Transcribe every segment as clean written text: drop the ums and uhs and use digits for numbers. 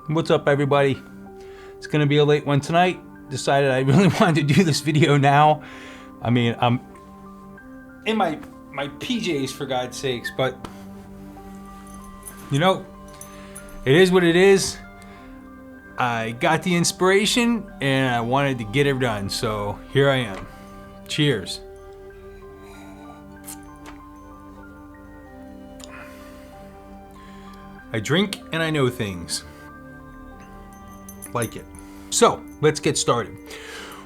What's up, everybody? It's gonna be a late one tonight. Decided I really wanted to do this video now. I mean, I'm in my PJs, for God's sakes, but you know, it is what it is. I got the inspiration and I wanted to get it done, so here I am. Cheers. I drink and I know things. Like it. So, let's get started.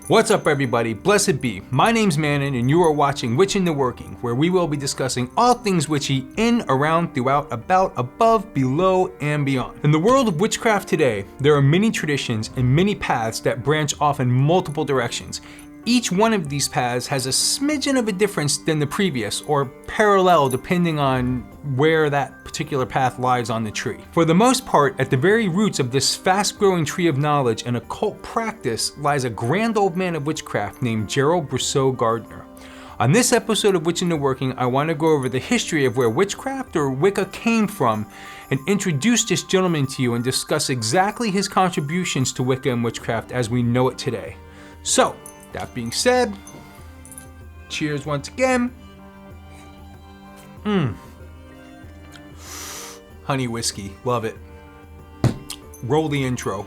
What's up, everybody? Blessed be. My name's Manon and you are watching Witch in the Working, where we will be discussing all things witchy in, around, throughout, about, above, below, and beyond. In the world of witchcraft today, there are many traditions and many paths that branch off in multiple directions. Each one of these paths has a smidgen of a difference than the previous, or parallel depending on where that particular path lies on the tree. For the most part, at the very roots of this fast-growing tree of knowledge and occult practice lies a grand old man of witchcraft named Gerald Gardner. On this episode of Witch in the Working, I want to go over the history of where witchcraft or Wicca came from and introduce this gentleman to you and discuss exactly his contributions to Wicca and witchcraft as we know it today. So, that being said, cheers once again. Honey whiskey, love it. Roll the intro.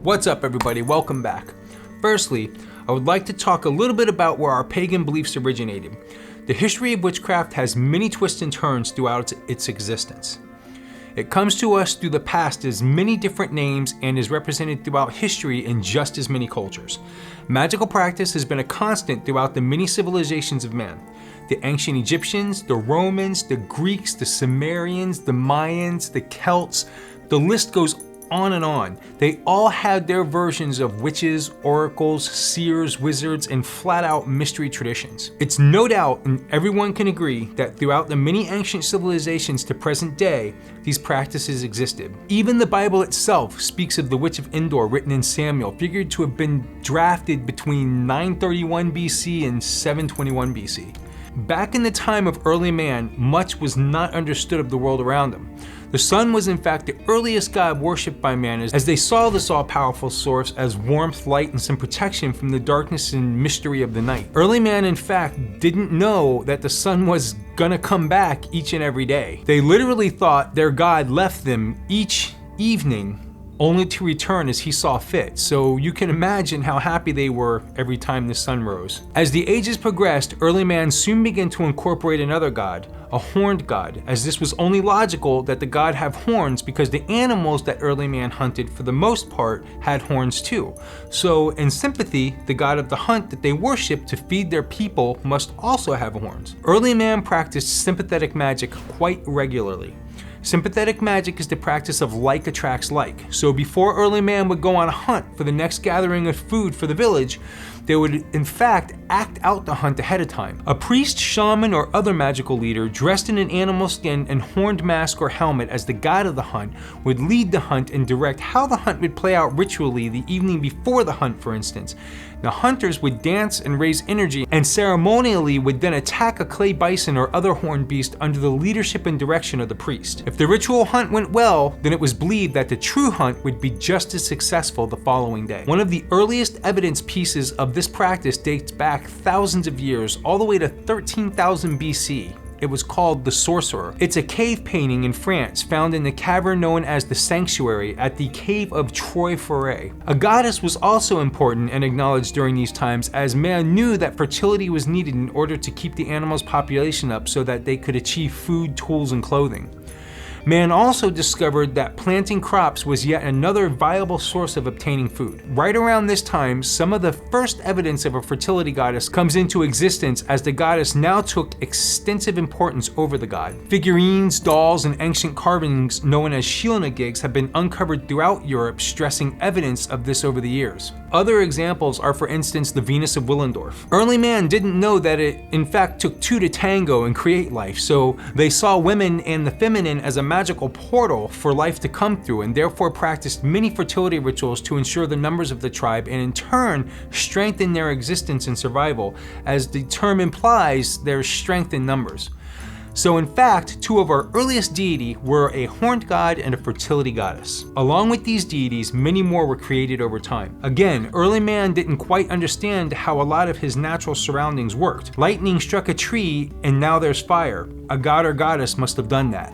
What's up, everybody? Welcome back. Firstly, I would like to talk a little bit about where our pagan beliefs originated. The history of witchcraft has many twists and turns throughout its existence. It comes to us through the past as many different names and is represented throughout history in just as many cultures. Magical practice has been a constant throughout the many civilizations of man. The ancient Egyptians, the Romans, the Greeks, the Sumerians, the Mayans, the Celts, the list goes on and on. They all had their versions of witches, oracles, seers, wizards, and flat-out mystery traditions. It's no doubt, and everyone can agree, that throughout the many ancient civilizations to present day, these practices existed. Even the Bible itself speaks of the Witch of Endor written in Samuel, figured to have been drafted between 931 BC and 721 BC. Back in the time of early man, much was not understood of the world around them. The sun was in fact the earliest god worshipped by man, as they saw this all-powerful source as warmth, light, and some protection from the darkness and mystery of the night. Early man in fact didn't know that the sun was gonna come back each and every day. They literally thought their god left them each evening only to return as he saw fit, so you can imagine how happy they were every time the sun rose. As the ages progressed, early man soon began to incorporate another god, a horned god, as this was only logical that the god have horns because the animals that early man hunted for the most part had horns too. So in sympathy, the god of the hunt that they worshipped to feed their people must also have horns. Early man practiced sympathetic magic quite regularly. Sympathetic magic is the practice of like attracts like. So before early man would go on a hunt for the next gathering of food for the village, they would in fact act out the hunt ahead of time. A priest, shaman, or other magical leader dressed in an animal skin and horned mask or helmet as the god of the hunt would lead the hunt and direct how the hunt would play out ritually the evening before the hunt, for instance. The hunters would dance and raise energy and ceremonially would then attack a clay bison or other horned beast under the leadership and direction of the priest. If the ritual hunt went well, then it was believed that the true hunt would be just as successful the following day. One of the earliest evidence pieces of this practice dates back thousands of years, all the way to 13,000 BC. It was called The Sorcerer. It's a cave painting in France found in the cavern known as the Sanctuary at the Cave of Troy-Foret. A goddess was also important and acknowledged during these times, as man knew that fertility was needed in order to keep the animal's population up so that they could achieve food, tools, and clothing. Man also discovered that planting crops was yet another viable source of obtaining food. Right around this time, some of the first evidence of a fertility goddess comes into existence, as the goddess now took extensive importance over the god. Figurines, dolls, and ancient carvings known as gigs have been uncovered throughout Europe, stressing evidence of this over the years. Other examples are, for instance, the Venus of Willendorf. Early man didn't know that it in fact took two to tango and create life, so they saw women and the feminine as a magical portal for life to come through, and therefore practiced many fertility rituals to ensure the numbers of the tribe, and in turn strengthen their existence and survival, as the term implies there's strength in numbers. So in fact, two of our earliest deity were a horned god and a fertility goddess. Along with these deities, many more were created over time. Again, early man didn't quite understand how a lot of his natural surroundings worked. Lightning struck a tree and now there's fire. A god or goddess must have done that.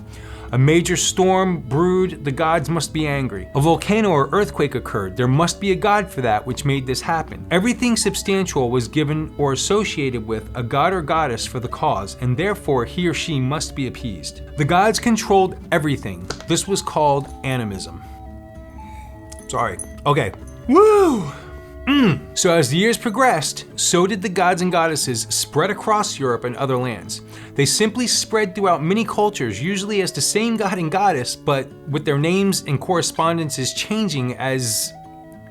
A major storm brewed, the gods must be angry. A volcano or earthquake occurred, there must be a god for that which made this happen. Everything substantial was given or associated with a god or goddess for the cause, and therefore he or she must be appeased. The gods controlled everything. This was called animism. Sorry. Okay. Woo! So as the years progressed, so did the gods and goddesses spread across Europe and other lands. They simply spread throughout many cultures, usually as the same god and goddess, but with their names and correspondences changing as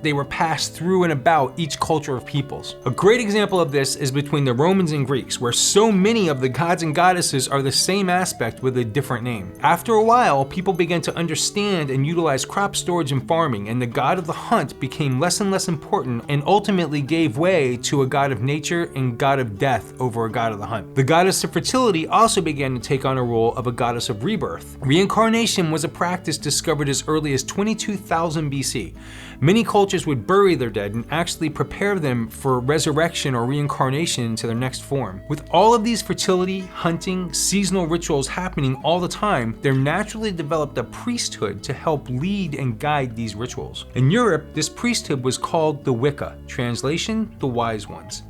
they were passed through and about each culture of peoples. A great example of this is between the Romans and Greeks, where so many of the gods and goddesses are the same aspect with a different name. After a while, people began to understand and utilize crop storage and farming, and the god of the hunt became less and less important and ultimately gave way to a god of nature and god of death over a god of the hunt. The goddess of fertility also began to take on a role of a goddess of rebirth. Reincarnation was a practice discovered as early as 22,000 BC. Many cultures would bury their dead and actually prepare them for resurrection or reincarnation into their next form. With all of these fertility, hunting, seasonal rituals happening all the time, there naturally developed a priesthood to help lead and guide these rituals. In Europe, this priesthood was called the Wicca, translation, the wise ones.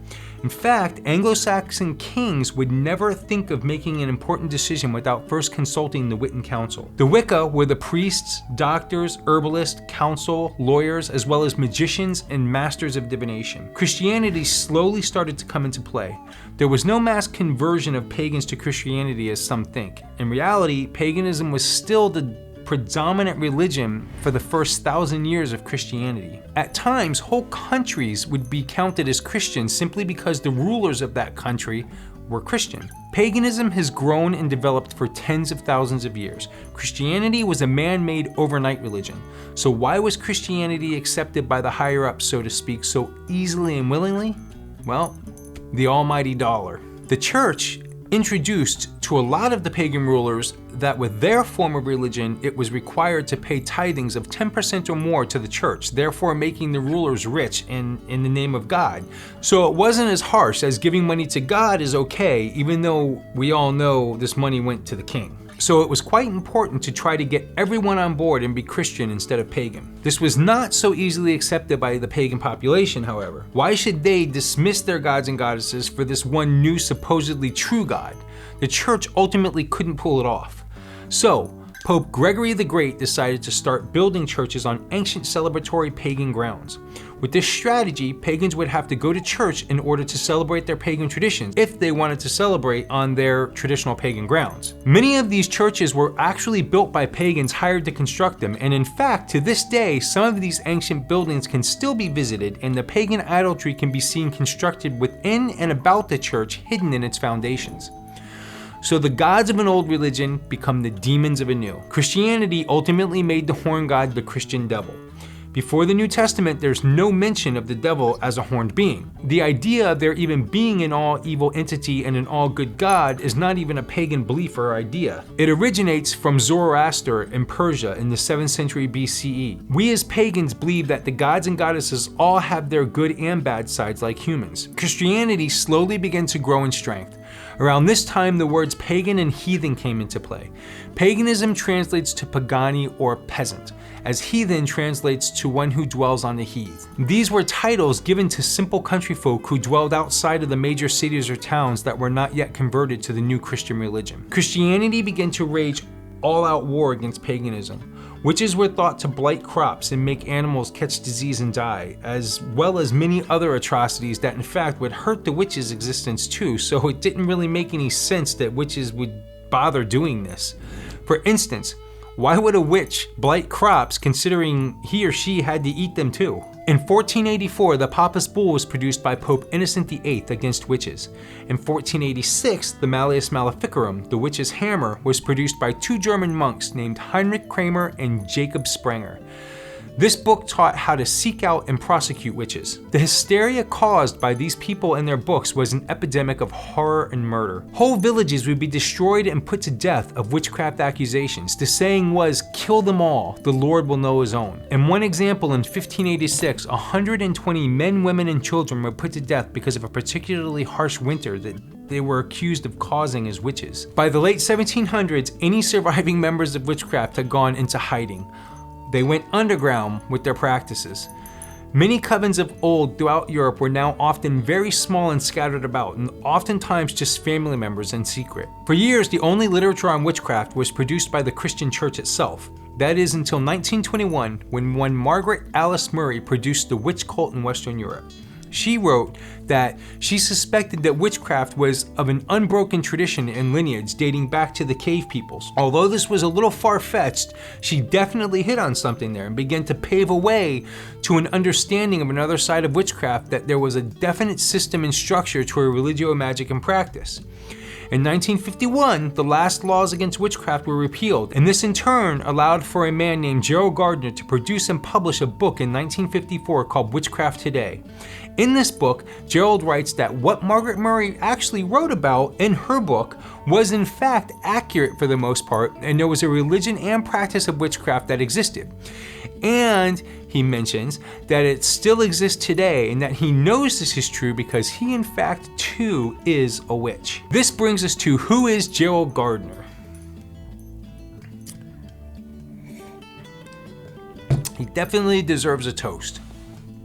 In fact, Anglo-Saxon kings would never think of making an important decision without first consulting the Witton Council. The Wicca were the priests, doctors, herbalists, council, lawyers, as well as magicians and masters of divination. Christianity slowly started to come into play. There was no mass conversion of pagans to Christianity as some think. In reality, paganism was still the predominant religion for the first 1,000 years of Christianity. At times, whole countries would be counted as Christian simply because the rulers of that country were Christian. Paganism has grown and developed for tens of thousands of years. Christianity was a man-made overnight religion. So why was Christianity accepted by the higher-ups, so to speak, so easily and willingly? Well, the almighty dollar. The church introduced to a lot of the pagan rulers that with their form of religion, it was required to pay tithings of 10% or more to the church, therefore making the rulers rich in the name of God. So it wasn't as harsh as giving money to God is okay, even though we all know this money went to the king. So it was quite important to try to get everyone on board and be Christian instead of pagan. This was not so easily accepted by the pagan population, however. Why should they dismiss their gods and goddesses for this one new supposedly true god? The church ultimately couldn't pull it off. So, Pope Gregory the Great decided to start building churches on ancient celebratory pagan grounds. With this strategy, pagans would have to go to church in order to celebrate their pagan traditions if they wanted to celebrate on their traditional pagan grounds. Many of these churches were actually built by pagans hired to construct them, and in fact, to this day, some of these ancient buildings can still be visited, and the pagan idolatry can be seen constructed within and about the church, hidden in its foundations. So the gods of an old religion become the demons of a new. Christianity ultimately made the horned god the Christian devil. Before the New Testament, there's no mention of the devil as a horned being. The idea of there even being an all-evil entity and an all-good god is not even a pagan belief or idea. It originates from Zoroaster in Persia in the 7th century BCE. We as pagans believe that the gods and goddesses all have their good and bad sides like humans. Christianity slowly began to grow in strength. Around this time, the words pagan and heathen came into play. Paganism translates to pagani or peasant, as heathen translates to one who dwells on the heath. These were titles given to simple country folk who dwelled outside of the major cities or towns that were not yet converted to the new Christian religion. Christianity began to rage all-out war against paganism. Witches were thought to blight crops and make animals catch disease and die, as well as many other atrocities that in fact would hurt the witches' existence too, so it didn't really make any sense that witches would bother doing this. For instance, why would a witch blight crops considering he or she had to eat them too? In 1484, the Papist Bull was produced by Pope Innocent VIII against witches. In 1486, the Malleus Maleficarum, the witch's hammer, was produced by two German monks named Heinrich Kramer and Jacob Sprenger. This book taught how to seek out and prosecute witches. The hysteria caused by these people and their books was an epidemic of horror and murder. Whole villages would be destroyed and put to death of witchcraft accusations. The saying was, "Kill them all, the Lord will know his own." In one example, in 1586, 120 men, women, and children were put to death because of a particularly harsh winter that they were accused of causing as witches. By the late 1700s, any surviving members of witchcraft had gone into hiding. They went underground with their practices. Many covens of old throughout Europe were now often very small and scattered about, and oftentimes just family members in secret. For years, the only literature on witchcraft was produced by the Christian church itself. That is until 1921, when one Margaret Alice Murray produced The Witch Cult in Western Europe. She wrote that she suspected that witchcraft was of an unbroken tradition and lineage dating back to the cave peoples. Although this was a little far-fetched, she definitely hit on something there and began to pave a way to an understanding of another side of witchcraft, that there was a definite system and structure to a Religio-Magicks in practice. In 1951, the last laws against witchcraft were repealed, and this in turn allowed for a man named Gerald Gardner to produce and publish a book in 1954 called Witchcraft Today. In this book, Gerald writes that what Margaret Murray actually wrote about in her book was in fact accurate for the most part, and there was a religion and practice of witchcraft that existed. And he mentions that it still exists today, and that he knows this is true because he in fact too is a witch. This brings us to, who is Gerald Gardner? He definitely deserves a toast.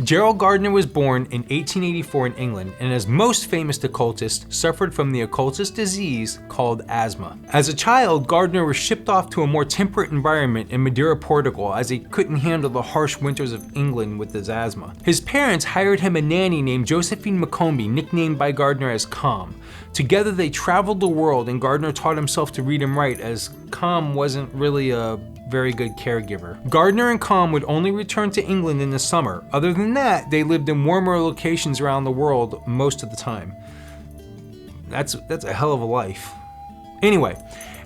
Gerald Gardner was born in 1884 in England, and as most famous occultists, suffered from the occultist disease called asthma. As a child, Gardner was shipped off to a more temperate environment in Madeira, Portugal, as he couldn't handle the harsh winters of England with his asthma. His parents hired him a nanny named Josephine McCombie, nicknamed by Gardner as Com. Together they traveled the world, and Gardner taught himself to read and write, as Com wasn't really a very good caregiver. Gardner and Com would only return to England in the summer. Other than that, they lived in warmer locations around the world most of the time. That's a hell of a life. Anyway,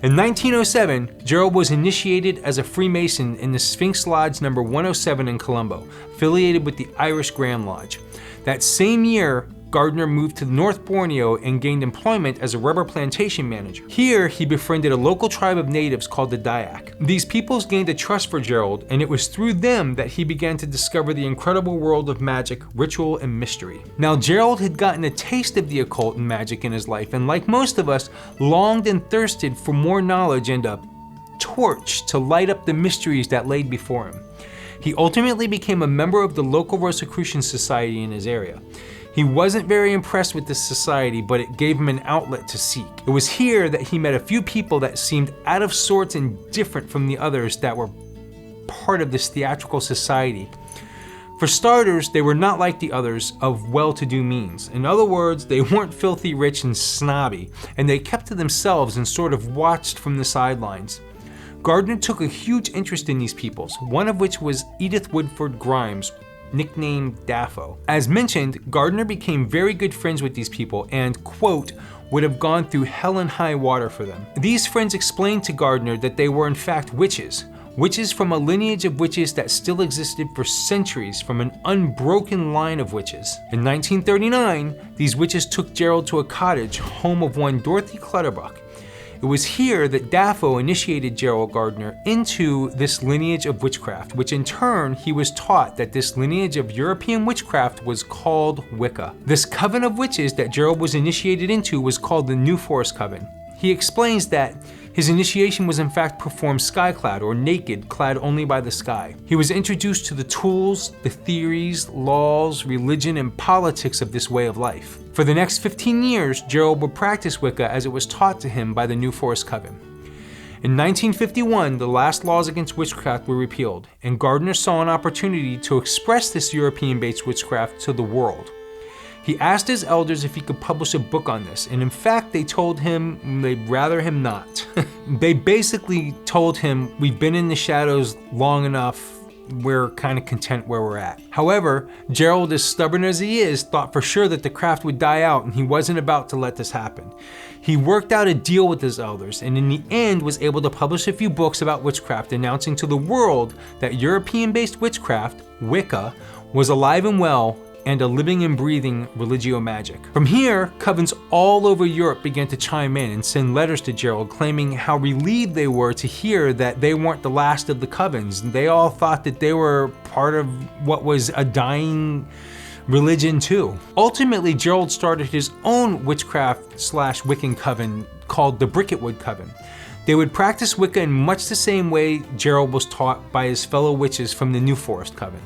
in 1907, Gerald was initiated as a Freemason in the Sphinx Lodge number 107 in Colombo, affiliated with the Irish Grand Lodge. That same year, Gardner moved to North Borneo and gained employment as a rubber plantation manager. Here, he befriended a local tribe of natives called the Dayak. These peoples gained a trust for Gerald, and it was through them that he began to discover the incredible world of magic, ritual, and mystery. Now, Gerald had gotten a taste of the occult and magic in his life, and like most of us, longed and thirsted for more knowledge and a torch to light up the mysteries that laid before him. He ultimately became a member of the local Rosicrucian society in his area. He wasn't very impressed with this society, but it gave him an outlet to seek. It was here that he met a few people that seemed out of sorts and different from the others that were part of this theatrical society. For starters, they were not like the others of well-to-do means. In other words, they weren't filthy rich and snobby, and they kept to themselves and sort of watched from the sidelines. Gardner took a huge interest in these peoples, one of which was Edith Woodford Grimes, nicknamed Daffo. As mentioned, Gardner became very good friends with these people and, quote, would have gone through hell and high water for them. These friends explained to Gardner that they were in fact witches from a lineage of witches that still existed for centuries from an unbroken line of witches. In 1939, these witches took Gerald to a cottage, home of one Dorothy Clutterbuck. It was here that Daffo initiated Gerald Gardner into this lineage of witchcraft, which in turn he was taught that this lineage of European witchcraft was called Wicca. This coven of witches that Gerald was initiated into was called the New Forest Coven. He explains that his initiation was in fact performed sky-clad or naked, clad only by the sky. He was introduced to the tools, the theories, laws, religion, and politics of this way of life. For the next 15 years, Gerald would practice Wicca as it was taught to him by the New Forest Coven. In 1951, the last laws against witchcraft were repealed, and Gardner saw an opportunity to express this European-based witchcraft to the world. He asked his elders if he could publish a book on this, and in fact, they told him they'd rather him not. They basically told him, we've been in the shadows long enough, we're kind of content where we're at. However, Gerald, as stubborn as he is, thought for sure that the craft would die out, and he wasn't about to let this happen. He worked out a deal with his elders, and in the end was able to publish a few books about witchcraft, announcing to the world that European-based witchcraft, Wicca, was alive and well, and a living and breathing Religio-Magick. From here, covens all over Europe began to chime in and send letters to Gerald claiming how relieved they were to hear that they weren't the last of the covens. They all thought that they were part of what was a dying religion too. Ultimately, Gerald started his own witchcraft/Wiccan coven called the Bricketwood Coven. They would practice Wicca in much the same way Gerald was taught by his fellow witches from the New Forest Coven.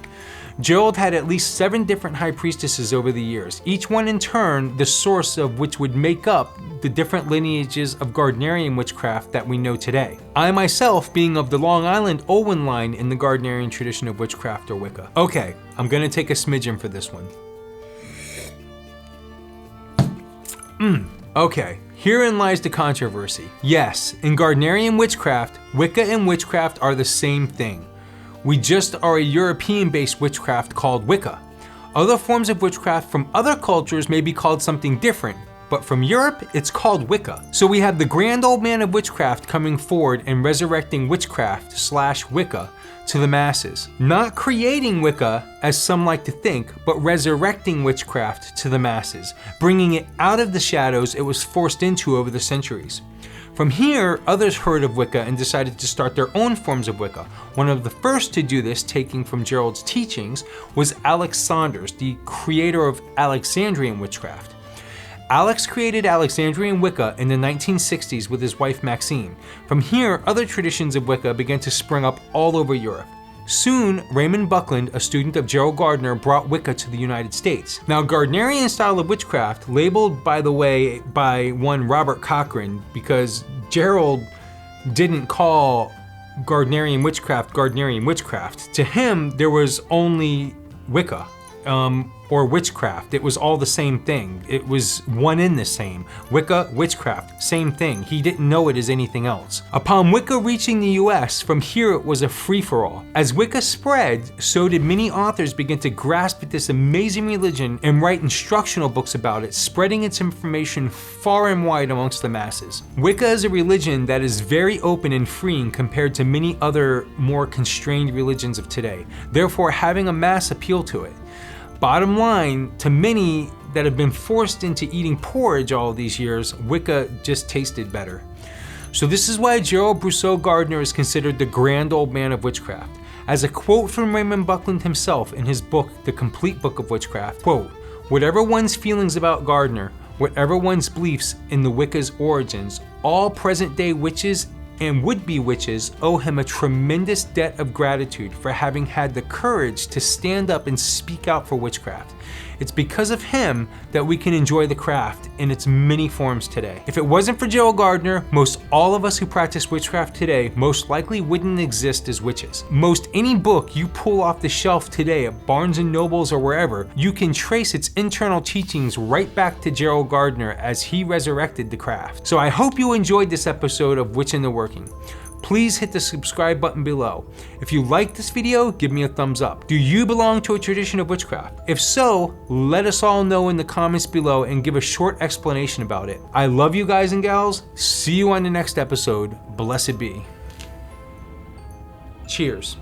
Gerald had at least 7 different high priestesses over the years, each one in turn the source of which would make up the different lineages of Gardnerian witchcraft that we know today. I myself being of the Long Island Owen line in the Gardnerian tradition of witchcraft or Wicca. Okay, I'm gonna take a smidgen for this one. Okay, herein lies the controversy. Yes, in Gardnerian witchcraft, Wicca and witchcraft are the same thing. We just are a European-based witchcraft called Wicca. Other forms of witchcraft from other cultures may be called something different, but from Europe, it's called Wicca. So we have the grand old man of witchcraft coming forward and resurrecting witchcraft/Wicca to the masses. Not creating Wicca, as some like to think, but resurrecting witchcraft to the masses, bringing it out of the shadows it was forced into over the centuries. From here, others heard of Wicca and decided to start their own forms of Wicca. One of the first to do this, taking from Gerald's teachings, was Alex Saunders, the creator of Alexandrian witchcraft. Alex created Alexandrian Wicca in the 1960s with his wife Maxine. From here, other traditions of Wicca began to spring up all over Europe. Soon, Raymond Buckland, a student of Gerald Gardner, brought Wicca to the United States. Now, Gardnerian style of witchcraft, labeled by the way by one Robert Cochran, because Gerald didn't call Gardnerian witchcraft. To him, there was only Wicca, or witchcraft. It was all the same thing. It was one in the same. Wicca, witchcraft, same thing. He didn't know it as anything else. Upon Wicca reaching the US, from here it was a free-for-all. As Wicca spread, so did many authors begin to grasp at this amazing religion and write instructional books about it, spreading its information far and wide amongst the masses. Wicca is a religion that is very open and freeing compared to many other more constrained religions of today, therefore having a mass appeal to it. Bottom line, to many that have been forced into eating porridge all these years, Wicca just tasted better. So this is why Gerald Brousseau Gardner is considered the grand old man of witchcraft. As a quote from Raymond Buckland himself in his book, The Complete Book of Witchcraft, quote, "Whatever one's feelings about Gardner, whatever one's beliefs in the Wicca's origins, all present-day witches and would-be witches owe him a tremendous debt of gratitude for having had the courage to stand up and speak out for witchcraft. It's because of him that we can enjoy the craft in its many forms today. If it wasn't for Gerald Gardner, most all of us who practice witchcraft today most likely wouldn't exist as witches. Most any book you pull off the shelf today at Barnes & Nobles or wherever, you can trace its internal teachings right back to Gerald Gardner as he resurrected the craft. So I hope you enjoyed this episode of Witch in the Working. Please hit the subscribe button below. If you liked this video, give me a thumbs up. Do you belong to a tradition of witchcraft? If so, let us all know in the comments below and give a short explanation about it. I love you guys and gals. See you on the next episode. Blessed be. Cheers.